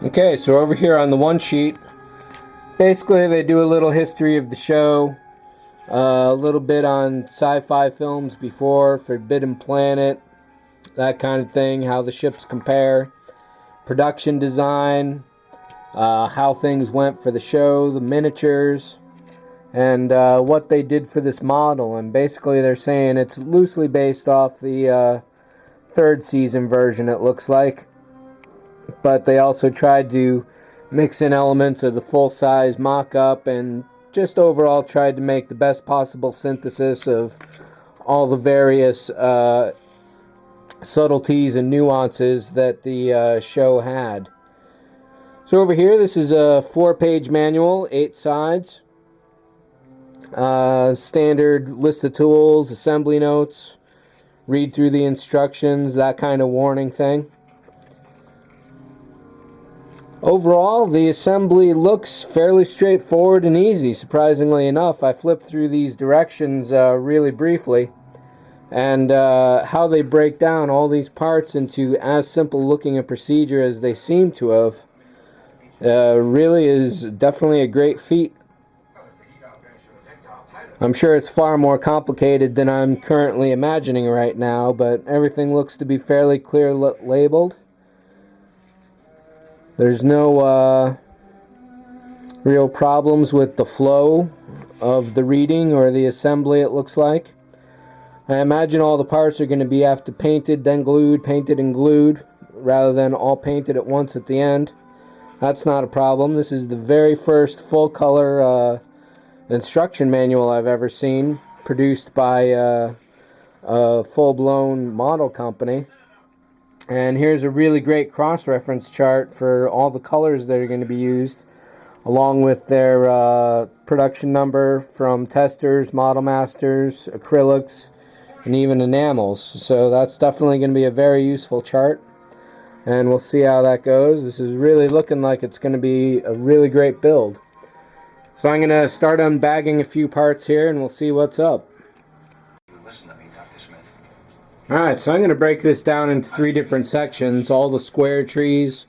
Okay, so over here on the one sheet, basically they do a little history of the show, a little bit on sci-fi films before, Forbidden Planet, that kind of thing, how the ships compare, production design, how things went for the show, the miniatures, and what they did for this model. And basically they're saying it's loosely based off the third season version, it looks like, but they also tried to mix in elements of the full-size mock-up and just overall tried to make the best possible synthesis of all the various subtleties and nuances that the show had. So over here, this is a 4-page manual, 8 sides. Standard list of tools, assembly notes, read through the instructions, that kind of warning thing. Overall, the assembly looks fairly straightforward and easy, surprisingly enough. I flipped through these directions really briefly, and how they break down all these parts into as simple looking a procedure as they seem to have really is definitely a great feat. I'm sure it's far more complicated than I'm currently imagining right now, but everything looks to be fairly clear labeled. There's no real problems with the flow of the reading or the assembly, it looks like. I imagine all the parts are going to be after painted, then glued, painted and glued, rather than all painted at once at the end. That's not a problem. This is the very first full-color instruction manual I've ever seen, produced by a full-blown model company. And here's a really great cross-reference chart for all the colors that are going to be used, along with their production number from testers, model masters, acrylics, and even enamels. So that's definitely going to be a very useful chart, and we'll see how that goes. This is really looking like it's going to be a really great build. So I'm going to start unbagging a few parts here, and we'll see what's up. Alright, so I'm going to break this down into 3 different sections, all the square trees,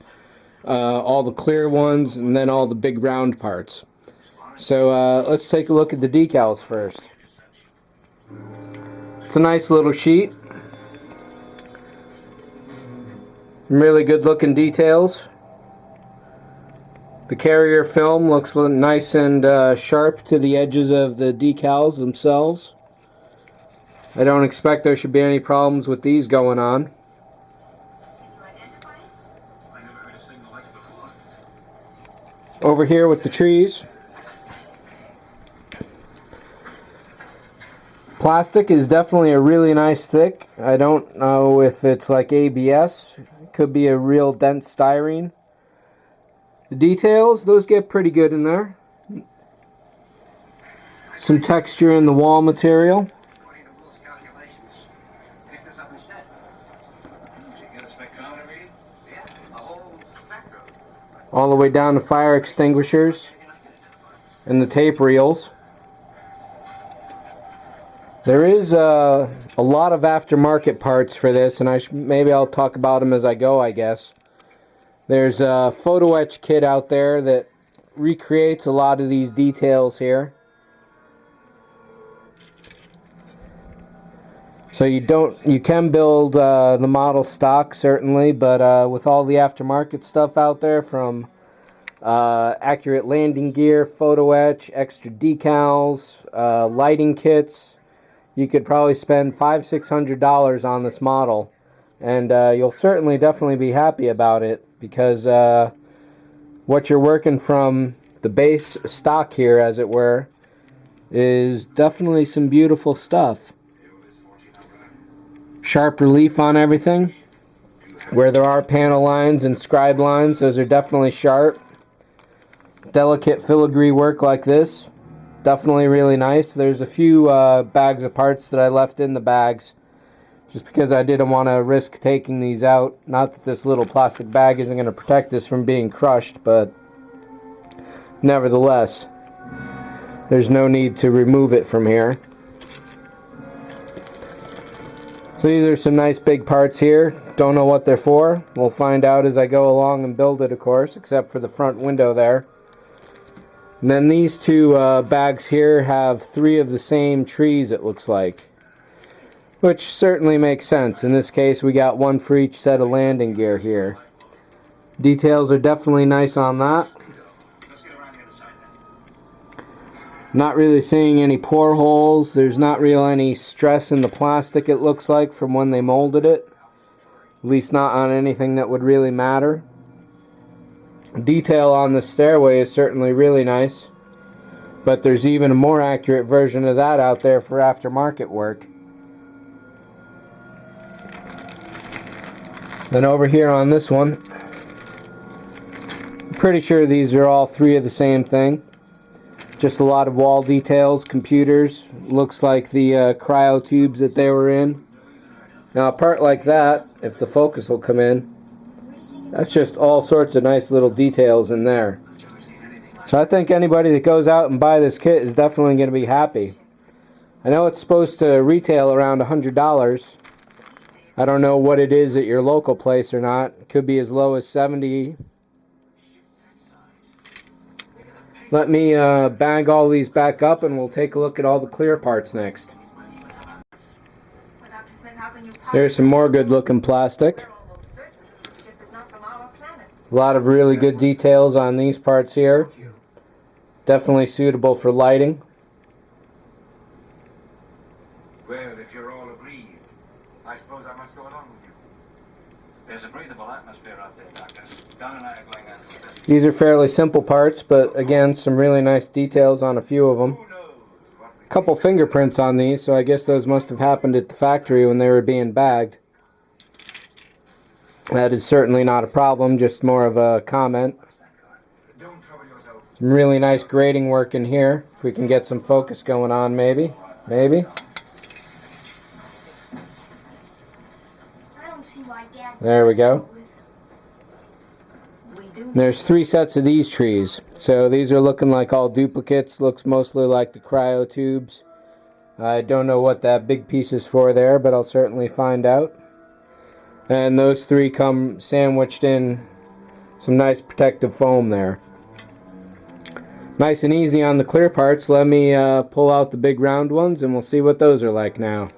all the clear ones, and then all the big round parts. So let's take a look at the decals first. It's a nice little sheet. Really good looking details. The carrier film looks nice and sharp to the edges of the decals themselves. I don't expect there should be any problems with these going on. Over here with the trees, plastic is definitely a really nice thick. I don't know if it's like ABS. It could be a real dense styrene. The details, those get pretty good in there. Some texture in the wall material. All the way down to fire extinguishers and the tape reels. There is a lot of aftermarket parts for this, and maybe I'll talk about them as I go, I guess. There's a photo etch kit out there that recreates a lot of these details here. So you can build the model stock, certainly, but with all the aftermarket stuff out there, from accurate landing gear, photo etch, extra decals, lighting kits, you could probably spend $500-600 on this model, and you'll certainly definitely be happy about it, because what you're working from, the base stock here, as it were, is definitely some beautiful stuff. Sharp relief on everything. Where there are panel lines and scribe lines, those are definitely sharp. Delicate filigree work like this, definitely really nice. There's a few bags of parts that I left in the bags, just because I didn't want to risk taking these out. Not that this little plastic bag isn't going to protect this from being crushed, but nevertheless, there's no need to remove it from here. So these are some nice big parts here. Don't know what they're for. We'll find out as I go along and build it, of course, except for the front window there. And then these two bags here have 3 of the same trees, it looks like, which certainly makes sense. In this case, we got 1 for each set of landing gear here. Details are definitely nice on that. Not really seeing any pore holes. There's not really any stress in the plastic, it looks like, from when they molded it. At least not on anything that would really matter. Detail on the stairway is certainly really nice, but there's even a more accurate version of that out there for aftermarket work. Then over here on this one, I'm pretty sure these are all 3 of the same thing. Just a lot of wall details, computers. Looks like the cryo tubes that they were in. Now a part like that, if the focus will come in, that's just all sorts of nice little details in there. So I think anybody that goes out and buy this kit is definitely going to be happy. I know it's supposed to retail around $100. I don't know what it is at your local place or not. It could be as low as $70. Let me bag all these back up and we'll take a look at all the clear parts next. There's some more good looking plastic. A lot of really good details on these parts here. Definitely suitable for lighting. Well, if you're all agreed, I suppose I must go along with you. There's a breathable atmosphere out there, Doctor. Don and I are going out. These are fairly simple parts, but again, some really nice details on a few of them. A couple fingerprints on these, so I guess those must have happened at the factory when they were being bagged. That is certainly not a problem, just more of a comment. Some really nice grading work in here. If we can get some focus going on, maybe. There we go. There's 3 sets of these trees. So these are looking like all duplicates. Looks mostly like the cryo tubes. I don't know what that big piece is for there, but I'll certainly find out. And those 3 come sandwiched in some nice protective foam there. Nice and easy on the clear parts. Let me pull out the big round ones and we'll see what those are like now.